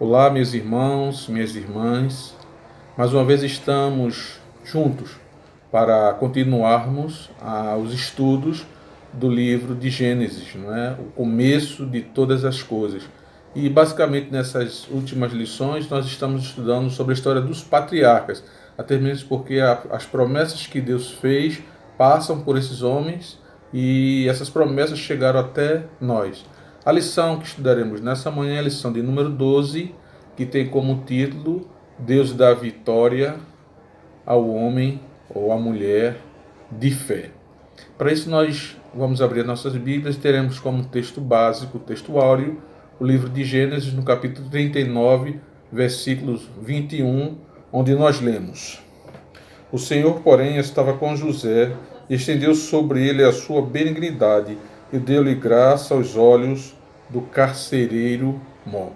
Olá, meus irmãos, minhas irmãs. Mais uma vez estamos juntos para continuarmos os estudos do livro de Gênesis, não é? O começo de todas as coisas. E basicamente nessas últimas lições nós estamos estudando sobre a história dos patriarcas, até mesmo porque as promessas que Deus fez passam por esses homens e essas promessas chegaram até nós. A lição que estudaremos nessa manhã é a lição de número 12, que tem como título Deus dá vitória ao homem ou à mulher de fé. Para isso nós vamos abrir nossas Bíblias e teremos como texto básico, texto áureo, o livro de Gênesis, no capítulo 39, versículos 21, onde nós lemos: O Senhor, porém, estava com José, e estendeu sobre ele a sua benignidade, e deu-lhe graça aos olhos do carcereiro Mó.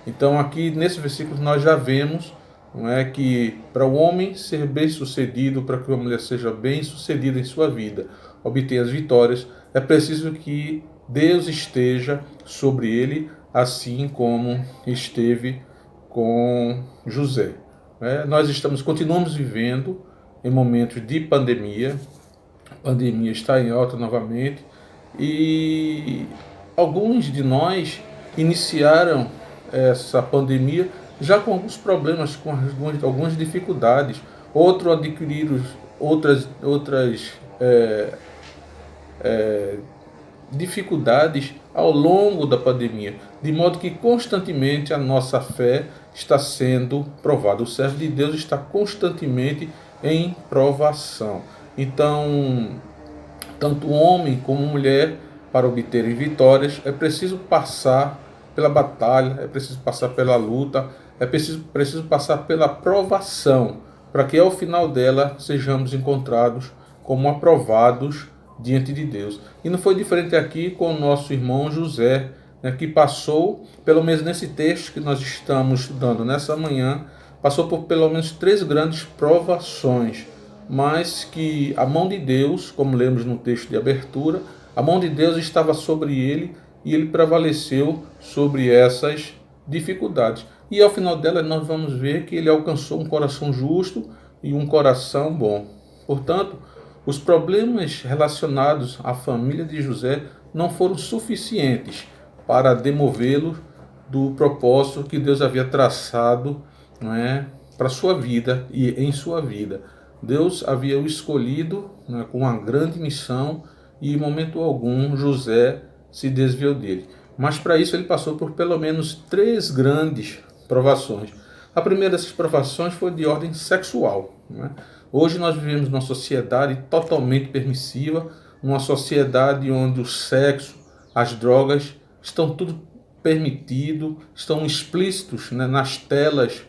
Então, aqui nesse versículo, nós já vemos, não é, que para o homem ser bem-sucedido, para que a mulher seja bem-sucedida em sua vida, obtenha as vitórias, é preciso que Deus esteja sobre ele, assim como esteve com José. Nós continuamos vivendo em momentos de pandemia. A pandemia está em alta novamente e alguns de nós iniciaram essa pandemia já com alguns problemas, com algumas dificuldades. Outros adquiriram outras dificuldades ao longo da pandemia, de modo que constantemente a nossa fé está sendo provada. O servo de Deus está constantemente em provação. Então, tanto homem como mulher, para obterem vitórias, é preciso passar pela batalha, é preciso passar pela luta, é preciso passar pela provação, para que ao final dela sejamos encontrados como aprovados diante de Deus. E não foi diferente aqui com o nosso irmão José, né, que passou, pelo menos nesse texto que nós estamos estudando nessa manhã, passou por pelo menos 3 grandes provações, mas que a mão de Deus, como lemos no texto de abertura, a mão de Deus estava sobre ele e ele prevaleceu sobre essas dificuldades. E ao final dela nós vamos ver que ele alcançou um coração justo e um coração bom. Portanto, os problemas relacionados à família de José não foram suficientes para demovê-lo do propósito que Deus havia traçado, não é, para a sua vida e em sua vida. Deus havia o escolhido, né, com uma grande missão e em momento algum José se desviou dele. Mas para isso ele passou por pelo menos 3 grandes provações. A primeira dessas provações foi de ordem sexual, né? Hoje nós vivemos numa sociedade totalmente permissiva, numa sociedade onde o sexo, as drogas estão tudo permitido, estão explícitos, né, nas telas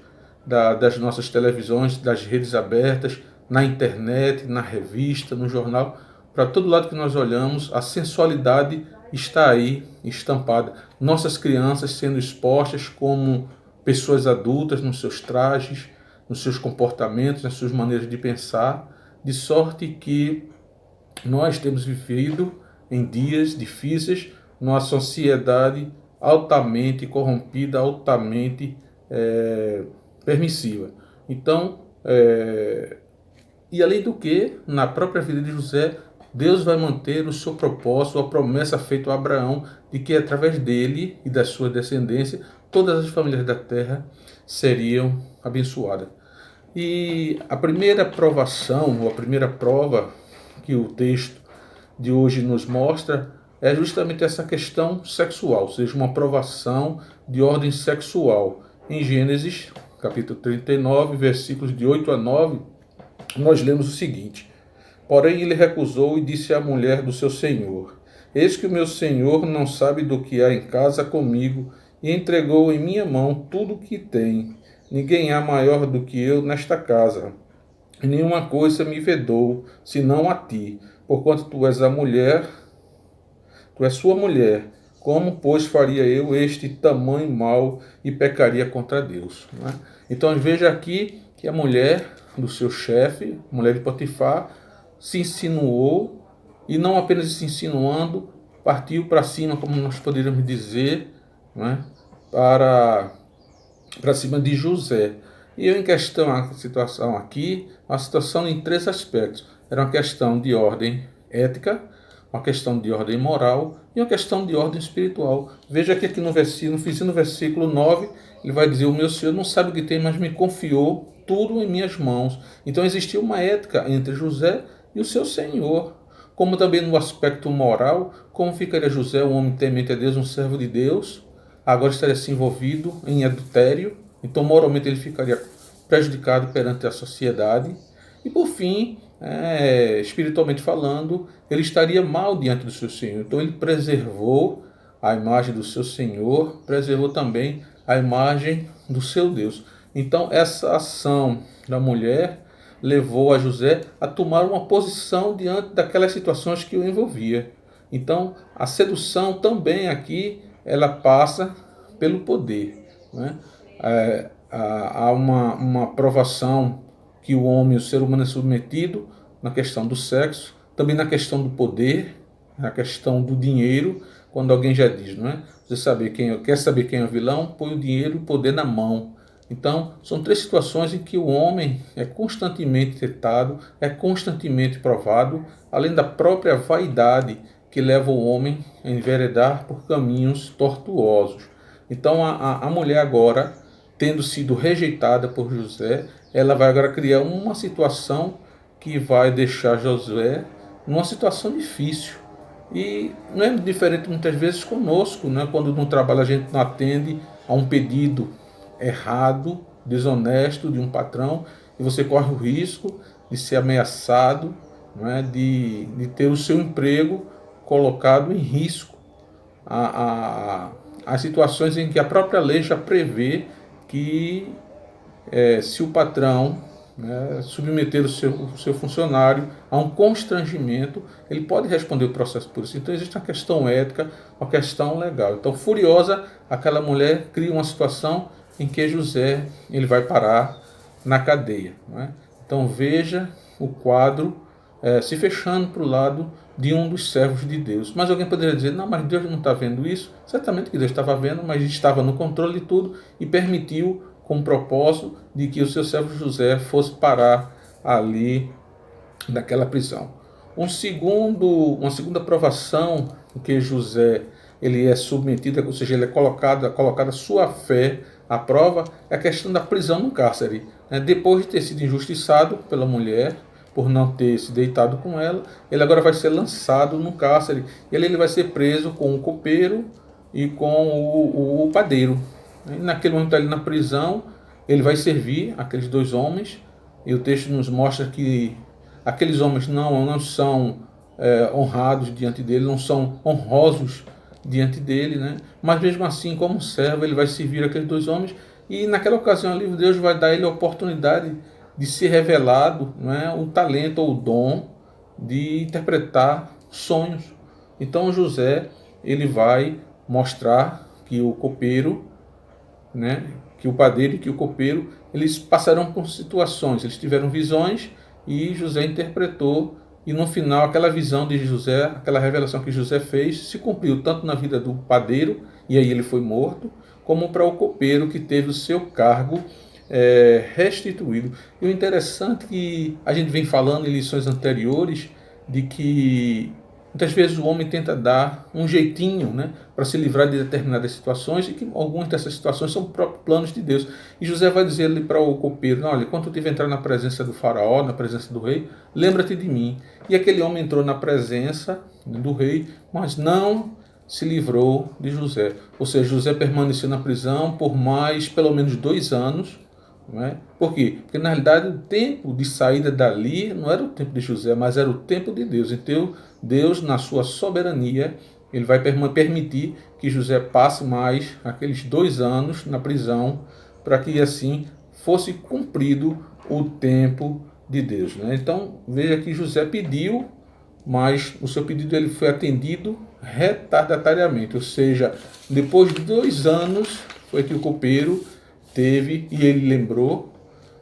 das nossas televisões, das redes abertas, na internet, na revista, no jornal. Para todo lado que nós olhamos, a sensualidade está aí estampada. Nossas crianças sendo expostas como pessoas adultas nos seus trajes, nos seus comportamentos, nas suas maneiras de pensar, de sorte que nós temos vivido em dias difíceis, numa sociedade altamente corrompida, altamente permissiva. Então, e além do que, na própria vida de José, Deus vai manter o seu propósito, a promessa feita a Abraão, de que através dele e da sua descendência, todas as famílias da terra seriam abençoadas. E a primeira provação, ou a primeira prova que o texto de hoje nos mostra, é justamente essa questão sexual, ou seja, uma provação de ordem sexual. Em Gênesis, capítulo 39, versículos de 8 a 9, nós lemos o seguinte: Porém ele recusou e disse à mulher do seu senhor: Eis que o meu senhor não sabe do que há em casa comigo, e entregou em minha mão tudo o que tem. Ninguém há maior do que eu nesta casa, e nenhuma coisa me vedou, senão a ti, porquanto tu és a mulher, tu és sua mulher. Como, pois, faria eu este tamanho mal e pecaria contra Deus? Não é? Então veja aqui que a mulher do seu chefe, a mulher de Potifar, se insinuou, e não apenas se insinuando, partiu para cima, como nós poderíamos dizer, não é? Para para cima de José. E eu em questão, a situação aqui, uma situação em três aspectos. Era uma questão de ordem ética, uma questão de ordem moral e uma questão de ordem espiritual. Veja que aqui no versículo, no finzinho do versículo 9, ele vai dizer: o meu Senhor não sabe o que tem, mas me confiou tudo em minhas mãos. Então existia uma ética entre José e o seu Senhor. Como também no aspecto moral, como ficaria José, um homem temente a Deus, um servo de Deus, agora estaria se envolvido em adultério, então moralmente ele ficaria prejudicado perante a sociedade. E por fim, espiritualmente falando, ele estaria mal diante do seu Senhor. Então ele preservou a imagem do seu Senhor, preservou também a imagem do seu Deus. Então essa ação da mulher levou a José a tomar uma posição diante daquelas situações que o envolvia. Então a sedução também aqui ela passa pelo poder, né? Há uma provação que o homem, o ser humano é submetido na questão do sexo, também na questão do poder, na questão do dinheiro, quando alguém já diz, não é? Quer saber quem é o vilão? Põe o dinheiro e o poder na mão. Então, são três situações em que o homem é constantemente tentado, é constantemente provado, além da própria vaidade que leva o homem a enveredar por caminhos tortuosos. Então, a mulher agora, tendo sido rejeitada por José, ela vai agora criar uma situação que vai deixar Josué numa situação difícil. E não é diferente muitas vezes conosco, né? Quando no trabalho a gente não atende a um pedido errado, desonesto de um patrão, e você corre o risco de ser ameaçado, né? de ter o seu emprego colocado em risco. Há situações em que a própria lei já prevê que se o patrão, né, submeter o seu funcionário a um constrangimento, ele pode responder o processo por isso. Então existe uma questão ética, uma questão legal. Então, furiosa, aquela mulher cria uma situação em que José ele vai parar na cadeia. Né? Então veja o quadro se fechando para o lado de um dos servos de Deus. Mas alguém poderia dizer: não, mas Deus não está vendo isso? Certamente que Deus estava vendo, mas estava no controle de tudo e permitiu, com o propósito de que o seu servo José fosse parar ali naquela prisão. Uma segunda provação em que José ele é submetido, ou seja, ele é colocada a sua fé à prova, é a questão da prisão no cárcere. Depois de ter sido injustiçado pela mulher, por não ter se deitado com ela, ele agora vai ser lançado no cárcere. Ele vai ser preso com o copeiro e com o padeiro. E naquele momento ali na prisão, ele vai servir aqueles dois homens, e o texto nos mostra que aqueles homens não são honrados diante dele, não são honrosos diante dele, né? Mas mesmo assim, como servo, ele vai servir aqueles dois homens, e naquela ocasião ali Deus vai dar ele a oportunidade de ser revelado, né, o talento ou o dom de interpretar sonhos. Então José ele vai mostrar que o copeiro, né, que o padeiro e que o copeiro, eles passarão por situações, eles tiveram visões e José interpretou, e no final aquela visão de José, aquela revelação que José fez, se cumpriu tanto na vida do padeiro, e aí ele foi morto, como para o copeiro que teve o seu cargo restituído. E o interessante é que a gente vem falando em lições anteriores de que muitas vezes o homem tenta dar um jeitinho, né, para se livrar de determinadas situações, e que algumas dessas situações são próprios planos de Deus. E José vai dizer ali para o copeiro: olha, quando tu tiver entrar na presença do faraó, na presença do rei, lembra-te de mim. E aquele homem entrou na presença do rei, mas não se livrou de José. Ou seja, José permaneceu na prisão por mais pelo menos 2 anos. Não é? Por quê? Porque na realidade o tempo de saída dali não era o tempo de José, mas era o tempo de Deus. Então Deus, na sua soberania, ele vai permitir que José passe mais aqueles 2 anos na prisão, para que assim fosse cumprido o tempo de Deus. Né? Então veja que José pediu, mas o seu pedido ele foi atendido retardatariamente. Ou seja, depois de 2 anos foi que o copeiro teve, e ele lembrou,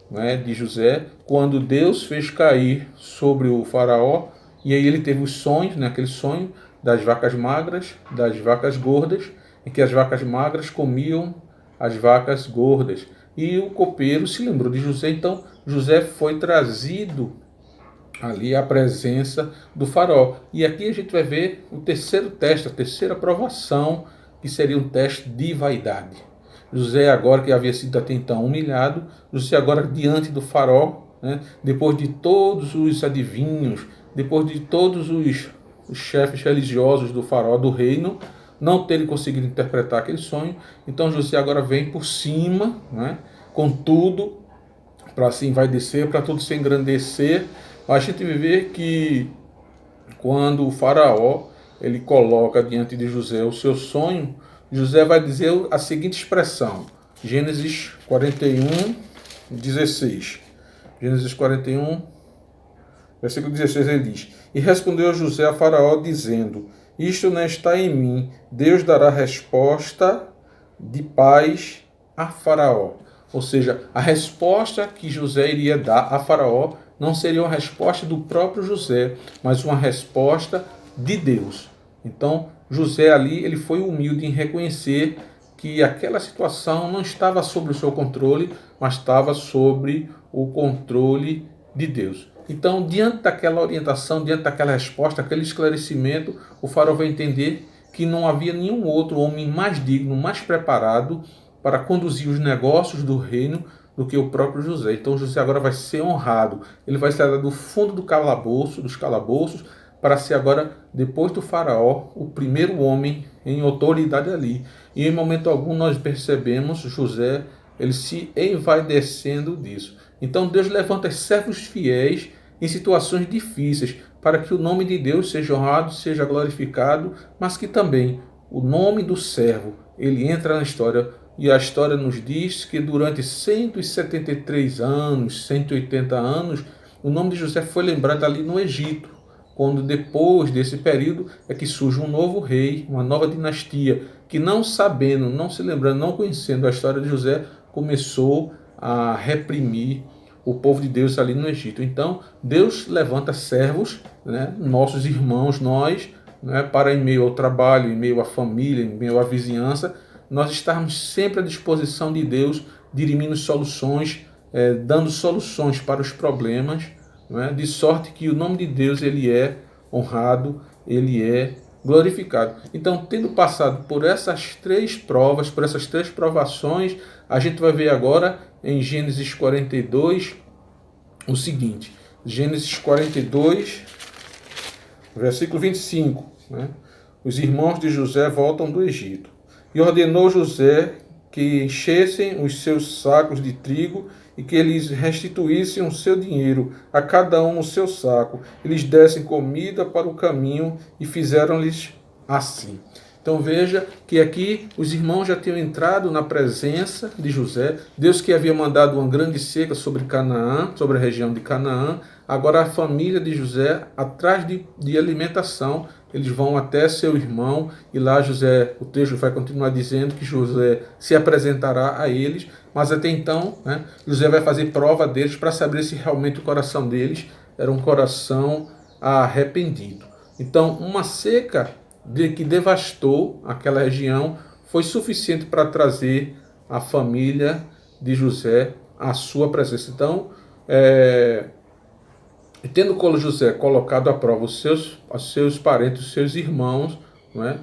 né, de José, quando Deus fez cair sobre o faraó, e aí ele teve os sonhos, né, aquele sonho das vacas magras, das vacas gordas, em que as vacas magras comiam as vacas gordas. E o copeiro se lembrou de José, então José foi trazido ali à presença do faraó. E aqui a gente vai ver o terceiro teste, a terceira provação, que seria um teste de vaidade. José, agora que havia sido até então humilhado, José agora diante do faraó, né, depois de todos os adivinhos, depois de todos os chefes religiosos do faraó, do reino, não terem conseguido interpretar aquele sonho, então José agora vem por cima, né, com tudo, para assim vai descer, para tudo se engrandecer. A gente vê que quando o faraó ele coloca diante de José o seu sonho, José vai dizer a seguinte expressão, Gênesis 41, 16. Gênesis 41, versículo 16, ele diz: E respondeu José a Faraó, dizendo: Isto não está em mim, Deus dará resposta de paz a Faraó. Ou seja, a resposta que José iria dar a Faraó não seria uma resposta do próprio José, mas uma resposta de Deus. Então, José ali, ele foi humilde em reconhecer que aquela situação não estava sob o seu controle, mas estava sobre o controle de Deus. Então, diante daquela orientação, diante daquela resposta, aquele esclarecimento, o faraó vai entender que não havia nenhum outro homem mais digno, mais preparado para conduzir os negócios do reino do que o próprio José. Então José agora vai ser honrado. Ele vai sair do fundo do calabouço, dos calabouços, para ser agora, depois do faraó, o primeiro homem em autoridade ali. E em momento algum nós percebemos José, ele se envaidecendo disso. Então Deus levanta servos fiéis em situações difíceis, para que o nome de Deus seja honrado, seja glorificado, mas que também o nome do servo, ele entra na história. E a história nos diz que durante 173 anos, 180 anos, o nome de José foi lembrado ali no Egito, quando depois desse período é que surge um novo rei, uma nova dinastia, que não sabendo, não se lembrando, não conhecendo a história de José, começou a reprimir o povo de Deus ali no Egito. Então, Deus levanta servos, né, nossos irmãos, nós, né, para em meio ao trabalho, em meio à família, em meio à vizinhança, nós estarmos sempre à disposição de Deus, dirimindo soluções, dando soluções para os problemas, né, de sorte que o nome de Deus ele é honrado, ele é glorificado. Então, tendo passado por essas três provas, por essas três provações, a gente vai ver agora em Gênesis 42 o seguinte. Gênesis 42, versículo 25. Né? Os irmãos de José voltam do Egito. E ordenou José que enchessem os seus sacos de trigo e que eles restituíssem o seu dinheiro, a cada um o seu saco. Eles dessem comida para o caminho e fizeram-lhes assim. Então veja que aqui os irmãos já tinham entrado na presença de José. Deus que havia mandado uma grande seca sobre Canaã, sobre a região de Canaã. Agora a família de José, atrás de alimentação, eles vão até seu irmão e lá José, o texto vai continuar dizendo que José se apresentará a eles, mas até então, né, José vai fazer prova deles para saber se realmente o coração deles era um coração arrependido. Então, uma seca que devastou aquela região foi suficiente para trazer a família de José à sua presença. Então, tendo José colocado à prova os seus parentes, os seus irmãos, não é?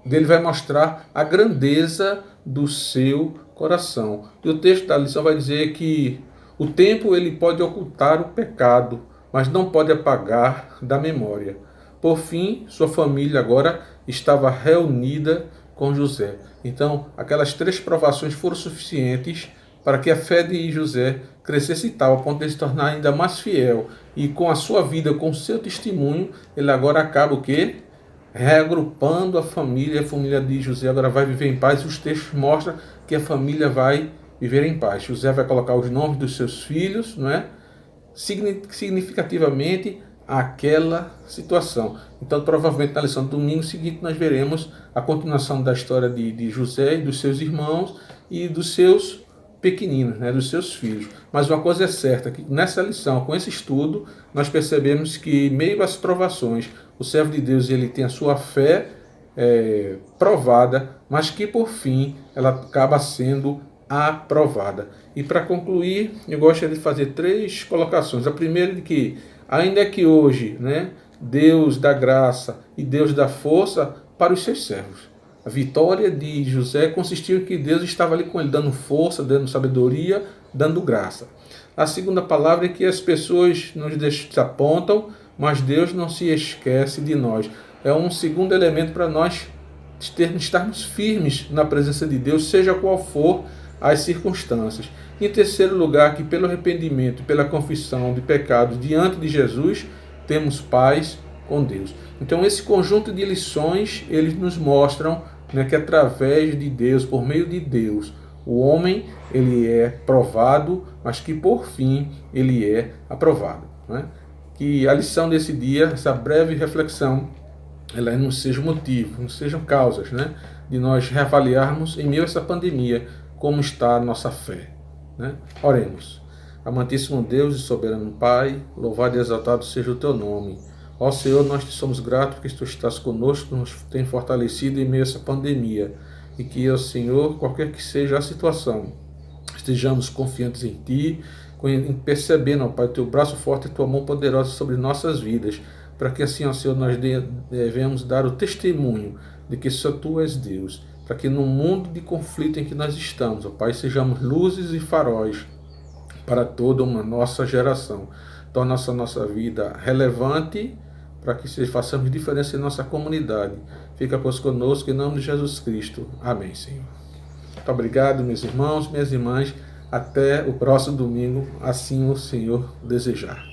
Ele vai mostrar a grandeza do seu coração. E o texto da lição vai dizer que o tempo ele pode ocultar o pecado, mas não pode apagar da memória. Por fim, sua família agora estava reunida com José. Então, aquelas três provações foram suficientes para que a fé de José crescesse tal, a ponto de se tornar ainda mais fiel. E com a sua vida, com o seu testemunho, ele agora acaba o quê? Reagrupando a família de José agora vai viver em paz. E os textos mostram que a família vai viver em paz. José vai colocar os nomes dos seus filhos, não é? Significativamente aquela situação. Então, provavelmente na lição do domingo seguinte nós veremos a continuação da história de José e dos seus irmãos e dos seus pequeninos, né, dos seus filhos. Mas uma coisa é certa, que nessa lição, com esse estudo, nós percebemos que, meio às provações, o servo de Deus ele tem a sua fé provada, mas que por fim ela acaba sendo aprovada. E para concluir, eu gostaria de fazer 3 colocações. A primeira é de que, ainda que hoje, né, Deus dá graça e Deus dá força para os seus servos. A vitória de José consistiu em que Deus estava ali com ele, dando força, dando sabedoria, dando graça. A segunda palavra é que as pessoas nos desapontam, mas Deus não se esquece de nós. É um segundo elemento para nós estarmos firmes na presença de Deus, seja qual for as circunstâncias. Em terceiro lugar, que pelo arrependimento, pela confissão de pecados diante de Jesus, temos paz com Deus. Então, esse conjunto de lições, eles nos mostram, né, que através de Deus, por meio de Deus, o homem ele é provado, mas que por fim ele é aprovado, né? Que a lição desse dia, essa breve reflexão, ela não seja motivo, não sejam causas, né, de nós reavaliarmos em meio a essa pandemia como está a nossa fé, né? Oremos. Amantíssimo Deus e soberano Pai, louvado e exaltado seja o teu nome. Ó Senhor, nós te somos gratos porque tu estás conosco, nos tem fortalecido em meio a essa pandemia. E que, ó Senhor, qualquer que seja a situação, estejamos confiantes em Ti, percebendo, ó Pai, o Teu braço forte e Tua mão poderosa sobre nossas vidas, para que assim, ó Senhor, nós devemos dar o testemunho de que só Tu és Deus, para que no mundo de conflito em que nós estamos, ó Pai, sejamos luzes e faróis para toda uma nossa geração. Torna a nossa vida relevante, para que façamos diferença em nossa comunidade. Fica, pois, conosco, em nome de Jesus Cristo. Amém, Senhor. Muito obrigado, meus irmãos, minhas irmãs. Até o próximo domingo, assim o Senhor desejar.